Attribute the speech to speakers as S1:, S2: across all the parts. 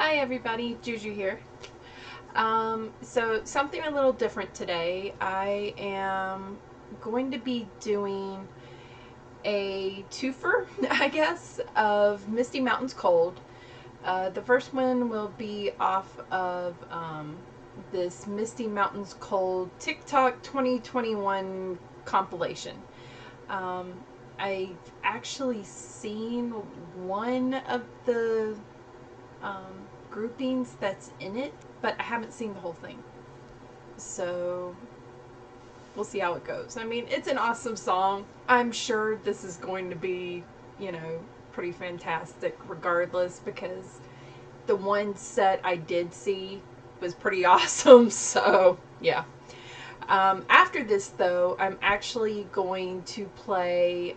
S1: Hi everybody, Juju here. So something a little different today. I am going to be doing a twofer, I guess, of Misty Mountains Cold. The first one will be off of this Misty Mountains Cold TikTok 2021 compilation. I've actually seen one of the groupings that's in it, but I haven't seen the whole thing. So we'll see how it goes. I mean, it's an awesome song. I'm sure this is going to be, pretty fantastic regardless, because the one set I did see was pretty awesome. So, yeah. After this, though, I'm actually going to play,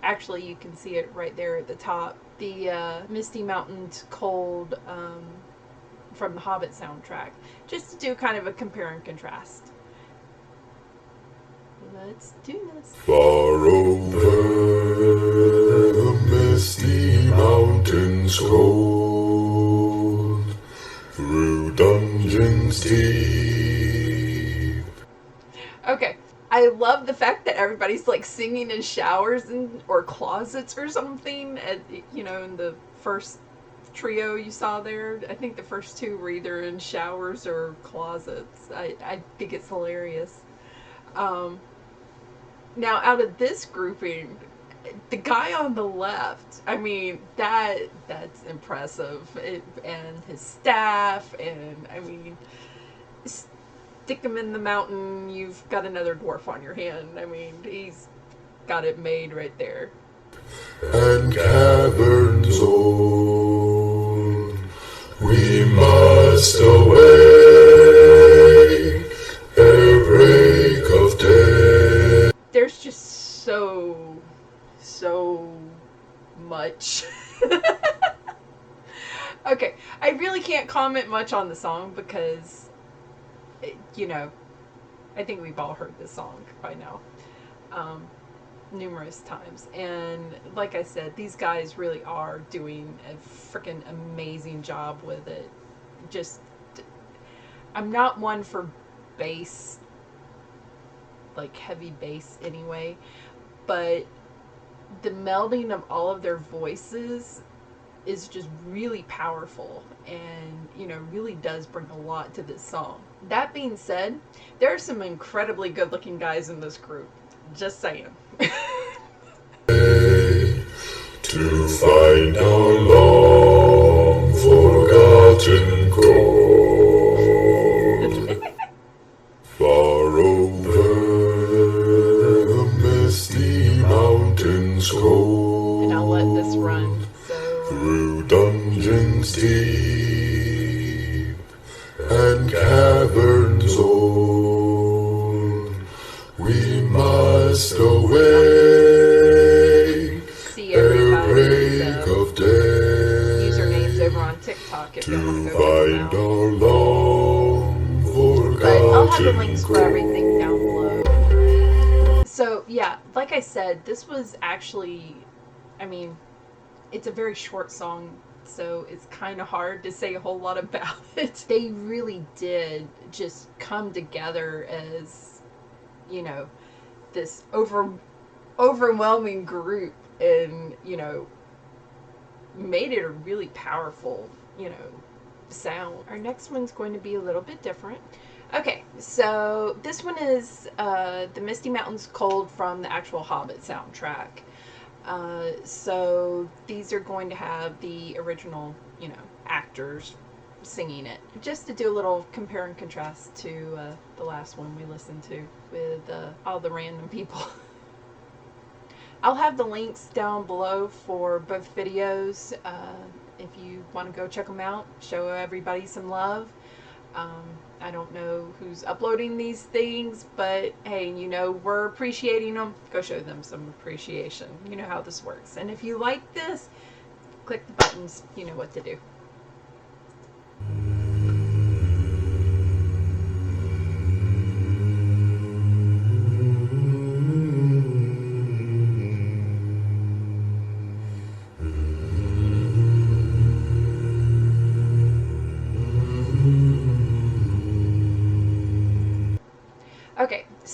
S1: actually, you can see it right there at the top, the Misty Mountains Cold from the Hobbit soundtrack, just to do kind of a compare and contrast. Let's do this.
S2: Far over the misty mountains cold, through dungeons deep.
S1: Okay, I love the fact that everybody's like singing in showers or closets or something. In the first trio you saw there, I think the first two were either in showers or closets. I think it's hilarious. Now, out of this grouping, the guy on the left, I mean, that's impressive. And his staff, and I mean, stick him in the mountain, you've got another dwarf on your hand. I mean, he's got it made right there.
S2: And caverns old, we must away ere break of day.
S1: There's just so much. Okay, I really can't comment much on the song because, I think we've all heard this song by now. Numerous times, and like I said, these guys really are doing a freaking amazing job with it. Just, I'm not one for bass, like heavy bass anyway, but the melding of all of their voices is just really powerful, and really does bring a lot to this song. That being said, there are some incredibly good looking guys in this group, just saying.
S2: To find our long forgotten gold. Far over the misty mountains cold,
S1: And I'll let this run.
S2: through dungeons deep and caverns old, we must away ere break of day.
S1: Usernames over on TikTok if you want to
S2: To
S1: go check them
S2: find
S1: out.
S2: our long
S1: But I'll have the
S2: forgotten
S1: links for everything down below. So yeah, like I said, this was actually, I mean, it's a very short song, so it's kind of hard to say a whole lot about it. They really did just come together as, this overwhelming group, and, made it a really powerful, sound. Our next one's going to be a little bit different. Okay, so this one is the Misty Mountains Cold from the actual Hobbit soundtrack. So these are going to have the original, actors singing it. Just to do a little compare and contrast to the last one we listened to with all the random people. I'll have the links down below for both videos if you want to go check them out, show everybody some love. I don't know who's uploading these things, but hey, we're appreciating them. Go show them some appreciation. You know how this works. And if you like this, click the buttons. You know what to do.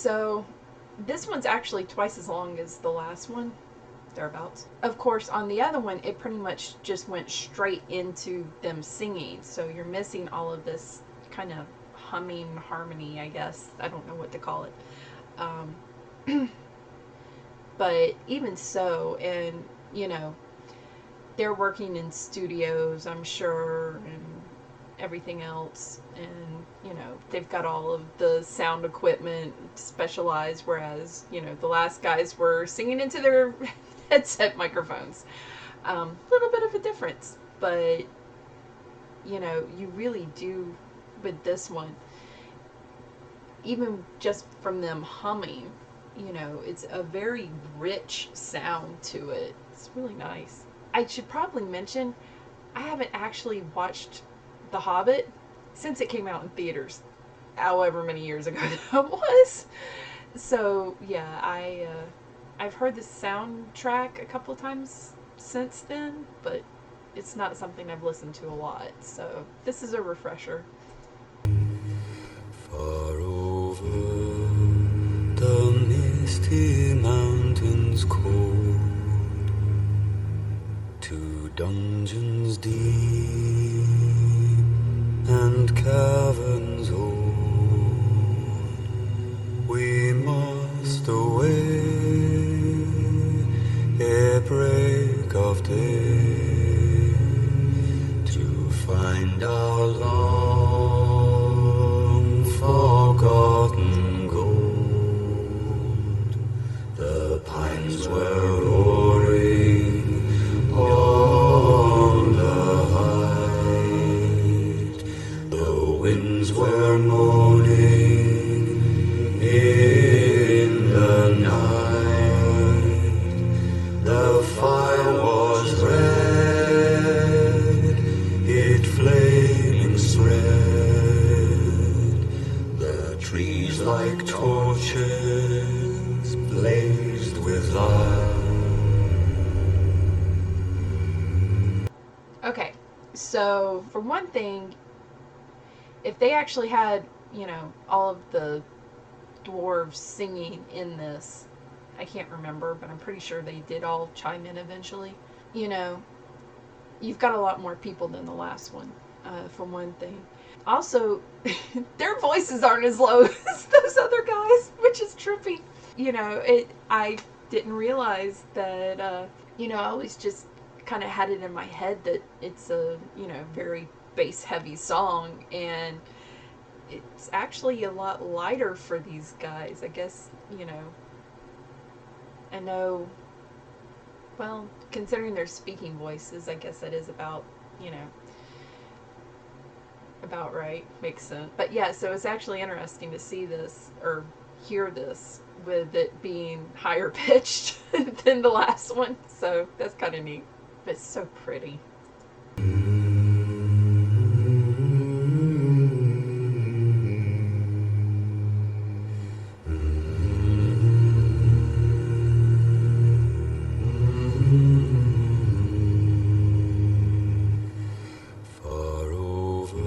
S1: So this one's actually twice as long as the last one, thereabouts. Of course, on the other one, it pretty much just went straight into them singing. So you're missing all of this kind of humming harmony, I guess. I don't know what to call it. But even so, and they're working in studios, I'm sure, and everything else, and they've got all of the sound equipment specialized, whereas the last guys were singing into their headset microphones. Little bit of a difference, but you really do with this one, even just from them humming, it's a very rich sound to it. It's really nice. I should probably mention, I haven't actually watched The Hobbit since it came out in theaters, however many years ago that was. So yeah, I've heard the soundtrack a couple of times since then, but it's not something I've listened to a lot. So this is a refresher.
S3: Far over the misty mountains cold, to dungeons deep and caverns old, we must away ere break of day, to find our long forgotten gold. The pines were roaring on the height, the winds were moaning in the night. The fire was red, it flaming spread. The trees like torches blazed with light.
S1: Okay, so for one thing, if they actually had, all of the dwarves singing in this, I can't remember, but I'm pretty sure they did all chime in eventually. You've got a lot more people than the last one, for one thing. Also, their voices aren't as low as those other guys, which is trippy. I didn't realize that, I always just kind of had it in my head that it's a, very bass heavy song, and it's actually a lot lighter for these guys. I guess, I know, well, considering their speaking voices, I guess that is about, about right. Makes sense. But yeah, so it's actually interesting to see this, or hear this, with it being higher pitched than the last one. So that's kind of neat. But it's so pretty.
S3: Far over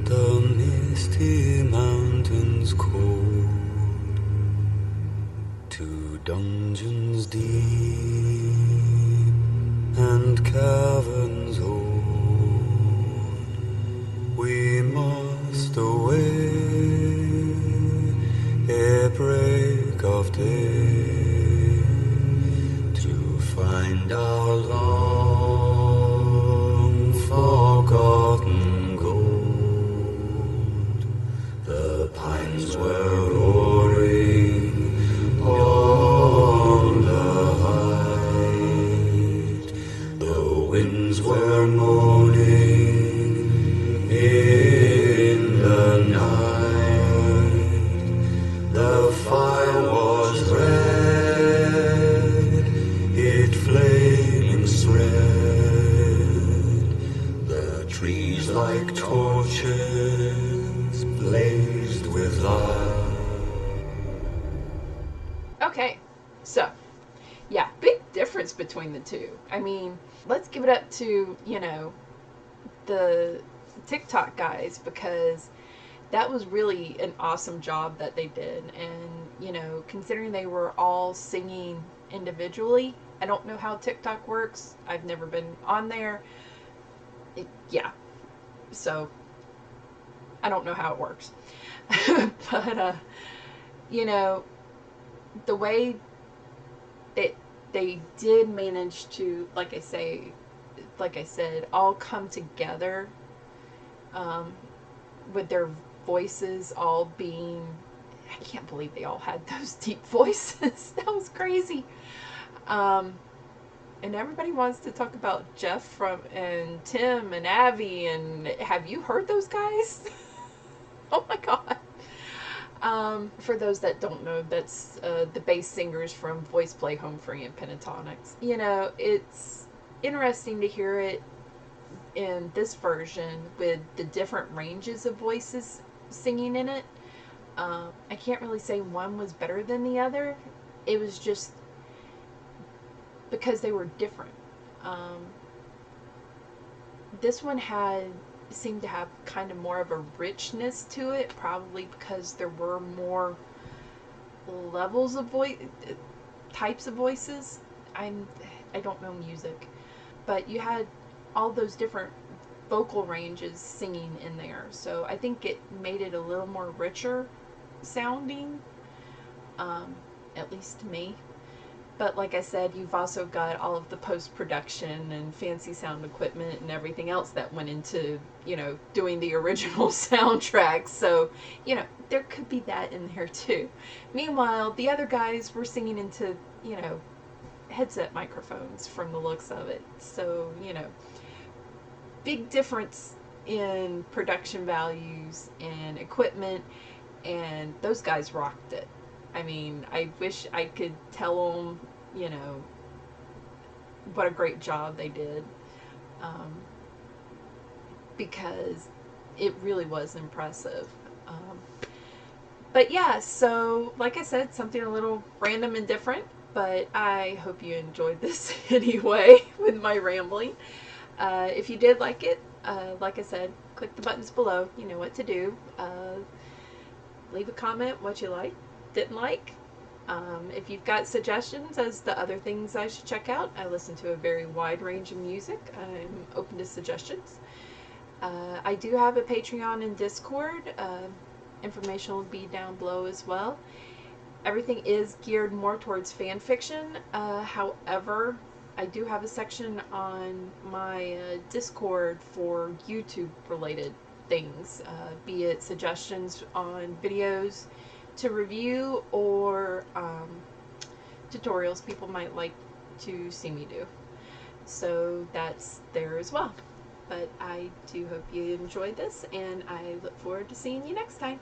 S3: the misty mountains cold, to dungeons deep and caverns old, we must away ere break of day, to find our long forgotten gold. The pines were roaring on the height, the winds were moaning in the night. The fire was red, it flaming spread. The trees like torches blazed with light.
S1: Okay, so, yeah, big difference between the two. I mean, let's give it up to, the TikTok guys, because that was really an awesome job that they did. And, you know, considering they were all singing individually, I don't know how TikTok works. I've never been on there. Yeah. So, I don't know how it works. But, you know, the way that they did manage to, like I said, all come together, with their voices all being, I can't believe they all had those deep voices. That was crazy. Um, and everybody wants to talk about Jeff and Tim and Abby, and have you heard those guys? Oh my god. For those that don't know, that's the bass singers from Voice Play Home Free and Pentatonics. You know, it's interesting to hear it in this version with the different ranges of voices singing in it. I can't really say one was better than the other. It was just because they were different. Um, this one seemed to have kind of more of a richness to it, probably because there were more levels of voice, types of voices. I don't know music, but you had all those different vocal ranges singing in there, so I think it made it a little more richer sounding, at least to me. But like I said, you've also got all of the post-production and fancy sound equipment and everything else that went into, you know, doing the original soundtrack. So, you know, there could be that in there too. Meanwhile, the other guys were singing into, you know, headset microphones from the looks of it. So, you know, big difference in production values and equipment, and those guys rocked it. I mean, I wish I could tell them, you know, what a great job they did, um, because it really was impressive. But yeah, so like I said, something a little random and different, but I hope you enjoyed this anyway with my rambling. If you did like it, like I said, click the buttons below. You know what to do. Leave a comment what you liked, didn't like. If you've got suggestions as to other things I should check out, I listen to a very wide range of music. I'm open to suggestions. I do have a Patreon and Discord. Information will be down below as well. Everything is geared more towards fan fiction. However, I do have a section on my Discord for YouTube related things, be it suggestions on videos to review or tutorials people might like to see me do. So that's there as well. But I do hope you enjoyed this, and I look forward to seeing you next time.